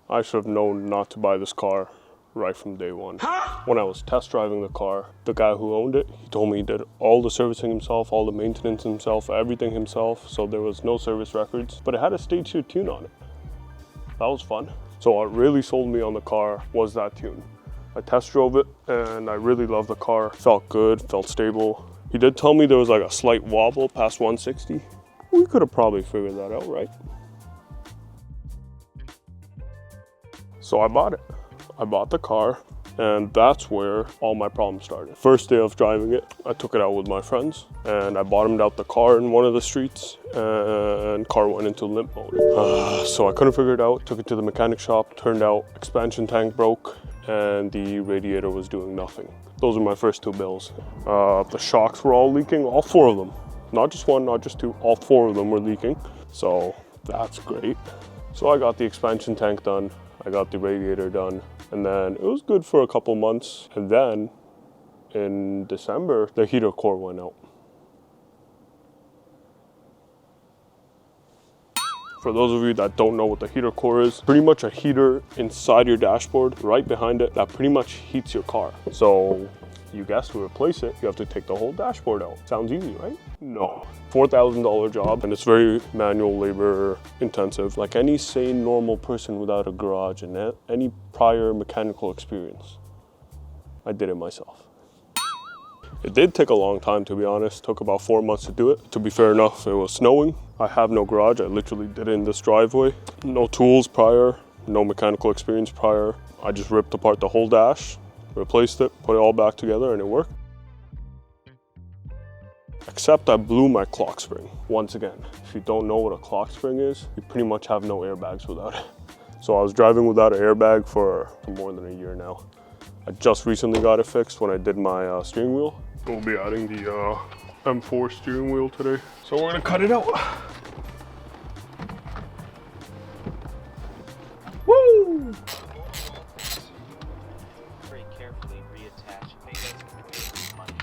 I should have known not to buy this car right from day one. When I was test driving the car, the guy who owned it, he told me he did all the servicing himself, all the maintenance himself, everything himself, so there was no service records, but it had a stage 2 tune on it. That was fun. So what really sold me on the car was that tune. I test drove it and I really loved the car. Felt good, felt stable. He did tell me there was like a slight wobble past 160. We could have probably figured that out, right? So I bought it. I bought the car, and that's where all my problems started. First day of driving it, I took it out with my friends, and I bottomed out the car in one of the streets, and car went into limp mode. So I couldn't figure it out, took it to the mechanic shop, turned out expansion tank broke, and the radiator was doing nothing. Those were my first 2 bills. The shocks were all leaking, all 4 of them. Not just 1, not just 2, all 4 of them were leaking. So that's great. So I got the expansion tank done, I got the radiator done, and then it was good for a couple months. And then in December, the heater core went out. For those of you that don't know what the heater core is, pretty much a heater inside your dashboard, right behind it, that pretty much heats your car. So you guessed, to replace it, you have to take the whole dashboard out. Sounds easy, right? No. $4,000 job, and it's very manual labor intensive. Like any sane, normal person without a garage and any prior mechanical experience, I did it myself. It did take a long time, to be honest. It took about 4 months to do it. To be fair enough, it was snowing. I have no garage. I literally did it in this driveway. No tools prior, no mechanical experience prior. I just ripped apart the whole dash, replaced it, put it all back together, and it worked. Except I blew my clock spring. Once again, if you don't know what a clock spring is, you pretty much have no airbags without it. So I was driving without an airbag for more than a year now. I just recently got it fixed when I did my steering wheel. We'll be adding the M4 steering wheel today. So we're gonna cut it out. Woo! Very carefully reattach and make it money.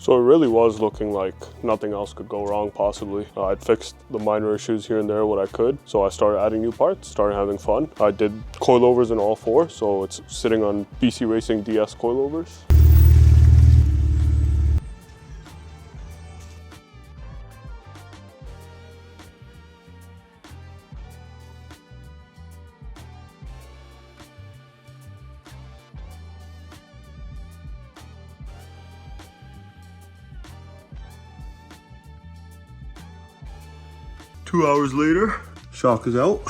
So it really was looking like nothing else could go wrong, possibly. I'd fixed the minor issues here and there what I could. So I started adding new parts, started having fun. I did coilovers in all 4, so it's sitting on BC Racing DS coilovers. Two hours later, shock is out.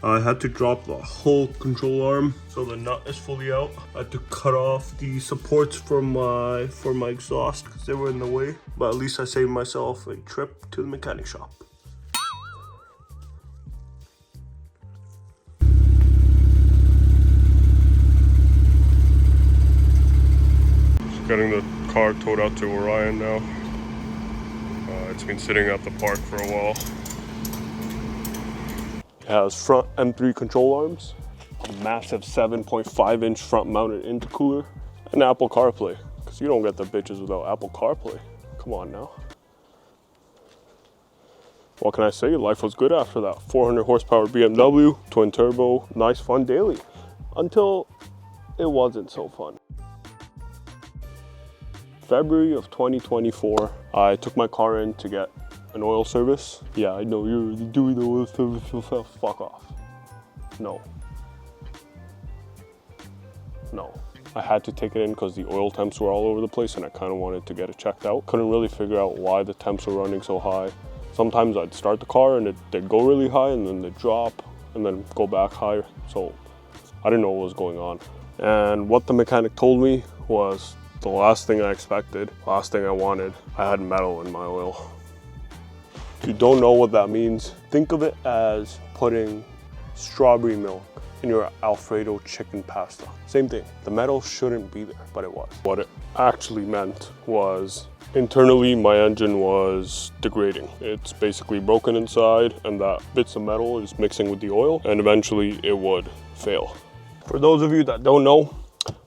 I had to drop the whole control arm so the nut is fully out. I had to cut off the supports for my exhaust because they were in the way. But at least I saved myself a trip to the mechanic shop. Just getting the car towed out to Orion now. It's been sitting at the park for a while. It has front M3 control arms, a massive 7.5 inch front mounted intercooler, and Apple CarPlay, because you don't get the bitches without Apple CarPlay. Come on now. What can I say? Life was good after that. 400 horsepower BMW, twin turbo, nice fun daily. Until it wasn't so fun. February of 2024, I took my car in to get an oil service. Yeah, I know you're doing the oil service yourself. Fuck off. No. I had to take it in because the oil temps were all over the place and I kind of wanted to get it checked out. Couldn't really figure out why the temps were running so high. Sometimes I'd start the car and they'd go really high and then they'd drop and then go back higher. So I didn't know what was going on. And what the mechanic told me was the last thing I expected, last thing I wanted. I had metal in my oil. If you don't know what that means, think of it as putting strawberry milk in your Alfredo chicken pasta. Same thing. The metal shouldn't be there, but it was. What it actually meant was internally my engine was degrading. It's basically broken inside and that bits of metal is mixing with the oil and eventually it would fail. For those of you that don't know,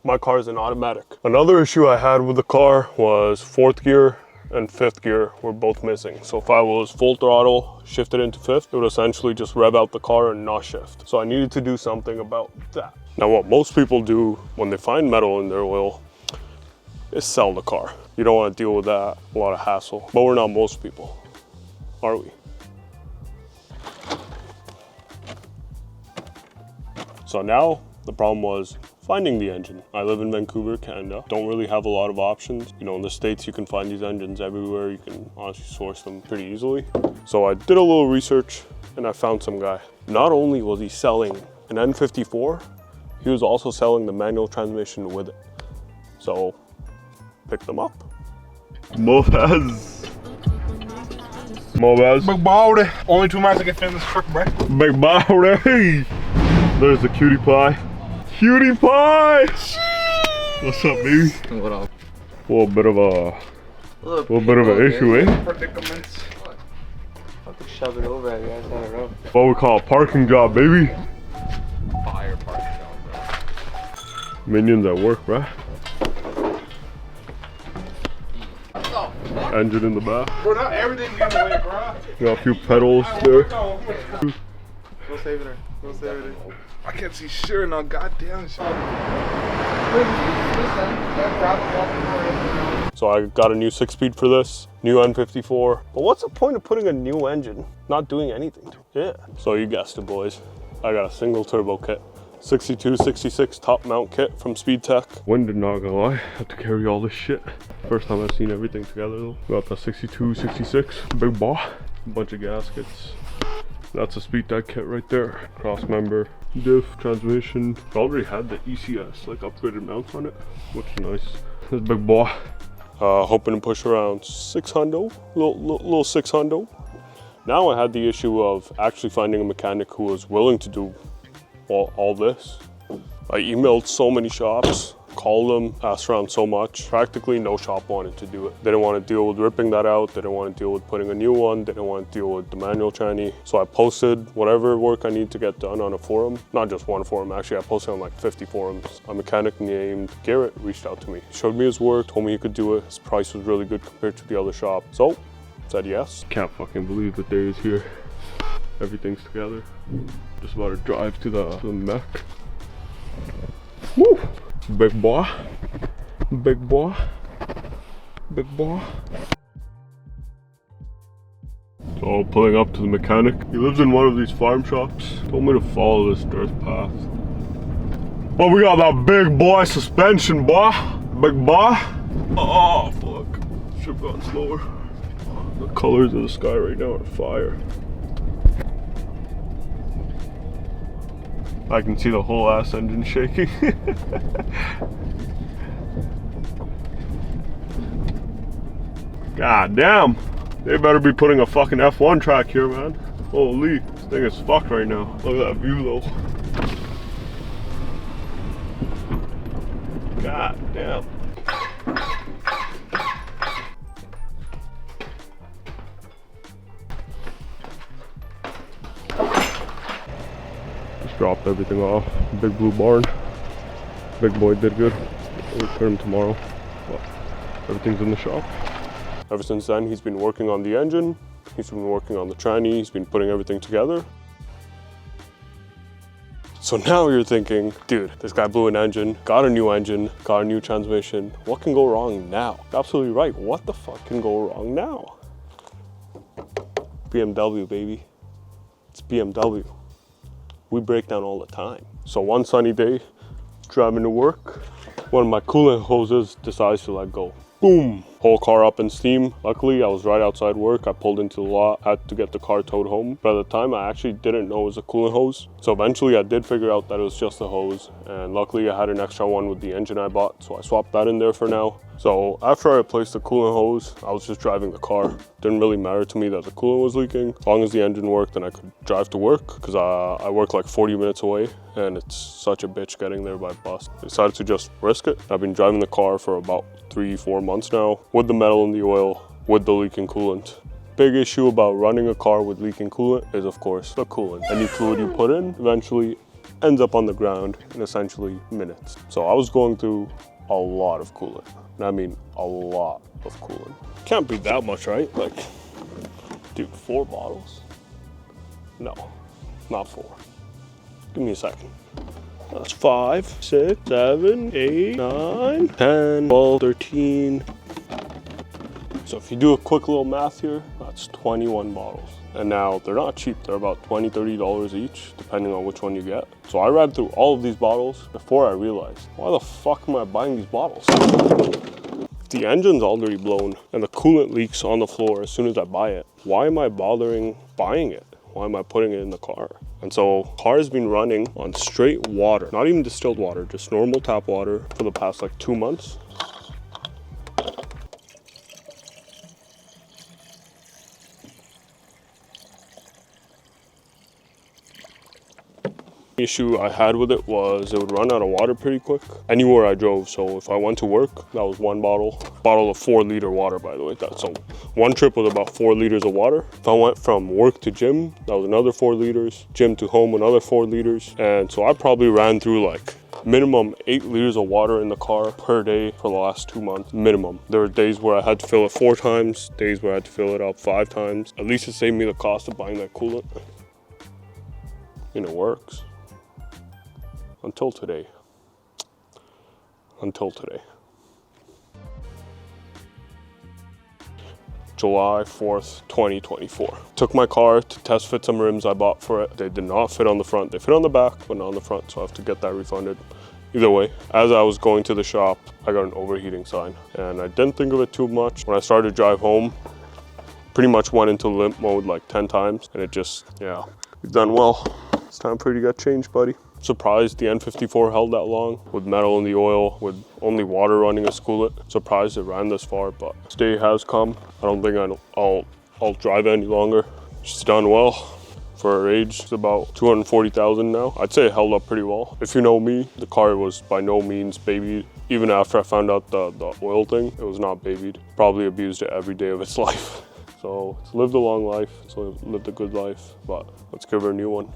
My car is an automatic. Another issue I had with the car was 4th gear and 5th gear were both missing. So if I was full throttle, shifted into 5th, it would essentially just rev out the car and not shift. So I needed to do something about that. Now what most people do when they find metal in their oil is sell the car. You don't want to deal with that, a lot of hassle. But we're not most people, are we? So now the problem was finding the engine. I live in Vancouver, Canada. Don't really have a lot of options. You know, in the States, you can find these engines everywhere. You can honestly source them pretty easily. So I did a little research and I found some guy. Not only was he selling an N54, he was also selling the manual transmission with it. So, picked them up. Mopez. Big baldy. Only 2 miles to get fit in this truck, bro. Big baldy. There's the cutie pie. Cutie pie! What's up, baby? What up? A little bit of an issue, eh? Predicaments. Fucking shove it over at you guys, I don't know. What we call a parking job, baby. Fire parking job, bro. Minions at work, bruh. Engine in the back. Bro, not everything's getting away, bro. Got a few pedals there. Go save it there. Go save it there. I can't see sure now, goddamn shit. So I got a new 6-speed for this, new N54. But what's the point of putting a new engine, not doing anything to it? Yeah. So you guessed it, boys. I got a single turbo kit. 62, 66 top mount kit from SpeedTech. Winded, not gonna lie, had to carry all this shit. First time I've seen everything together though. Got the 62, 66, big ball. A bunch of gaskets. That's a SpeedTech kit right there. Cross member, diff, transmission. Already had the ECS, like upgraded mounts on it, which is nice. This big boy. Hoping to push around 600, little 600. Now I had the issue of actually finding a mechanic who was willing to do all this. I emailed so many shops, called them, asked around so much. Practically no shop wanted to do it. They didn't want to deal with ripping that out. They didn't want to deal with putting a new one. They didn't want to deal with the manual tranny. So I posted whatever work I need to get done on a forum. Not just one forum, actually. I posted on like 50 forums. A mechanic named Garrett reached out to me. Showed me his work, told me he could do it. His price was really good compared to the other shop. So, said yes. Can't fucking believe the day is here. Everything's together. Just about to drive to the mech. Woo! Big boy. Big boy. Big boy. So pulling up to the mechanic. He lives in one of these farm shops. Told me to follow this dirt path. Oh, we got that big boy suspension, boy. Big boy. Oh, fuck. Should've gone slower. The colors of the sky right now are fire. I can see the whole ass engine shaking. God damn. They better be putting a fucking F1 track here, man. Holy, this thing is fucked right now. Look at that view though. God damn. Dropped everything off. Big blue barn. Big boy did good. We'll return him tomorrow. But everything's in the shop. Ever since then, he's been working on the engine. He's been working on the tranny. He's been putting everything together. So now you're thinking, dude, this guy blew an engine, got a new engine, got a new transmission. What can go wrong now? Absolutely right. What the fuck can go wrong now? BMW, baby. It's BMW. We break down all the time. So one sunny day, driving to work, one of my coolant hoses decides to let go. Boom! Whole car up in steam. Luckily, I was right outside work. I pulled into the lot, had to get the car towed home. But at the time, I actually didn't know it was a coolant hose. So eventually, I did figure out that it was just a hose. And luckily, I had an extra one with the engine I bought. So I swapped that in there for now. So after I replaced the coolant hose, I was just driving the car. Didn't really matter to me that the coolant was leaking. As long as the engine worked, then I could drive to work. Because I work like 40 minutes away. And it's such a bitch getting there by bus. I decided to just risk it. I've been driving the car for about 3-4 months now with the metal in the oil, with the leaking coolant. Big issue about running a car with leaking coolant is of course the coolant. Any fluid you put in, eventually ends up on the ground in essentially minutes. So I was going through a lot of coolant. And I mean a lot of coolant. Can't be that much, right? Like, dude, 4 bottles? No, not 4. Give me a second. That's 5, 6, 7, 8, 9, 10, 12, 13. So if you do a quick little math here, that's 21 bottles. And now they're not cheap. They're about $20, $30 each, depending on which one you get. So I read through all of these bottles before I realized, why the fuck am I buying these bottles? The engine's already blown and the coolant leaks on the floor as soon as I buy it. Why am I bothering buying it? Why am I putting it in the car? And so car has been running on straight water, not even distilled water, just normal tap water for the past like 2 months. The issue I had with it was it would run out of water pretty quick anywhere I drove. So if I went to work, that was 1 bottle of 4-liter water, by the way. So 1 trip was about 4 liters of water. If I went from work to gym, that was another 4 liters. Gym to home, another 4 liters. And so I probably ran through like minimum 8 liters of water in the car per day for the last 2 months, minimum. There were days where I had to fill it 4 times, days where I had to fill it up 5 times. At least it saved me the cost of buying that coolant. And it works. Until today. Until today. July 4th, 2024. Took my car to test fit some rims I bought for it. They did not fit on the front. They fit on the back, but not on the front, so I have to get that refunded. Either way, as I was going to the shop, I got an overheating sign, and I didn't think of it too much. When I started to drive home, pretty much went into limp mode like 10 times, and it just, yeah, you've done well. It's time for you to get changed, buddy. Surprised the N54 held that long with metal in the oil, with only water running as coolant. Surprised it ran this far, but this day has come. I don't think I'll drive it any longer. It's done well for her age. It's about 240,000 now. I'd say it held up pretty well. If you know me, the car was by no means babied. Even after I found out the oil thing, it was not babied. Probably abused it every day of its life. So it's lived a long life, it's lived a good life, but let's give her a new one.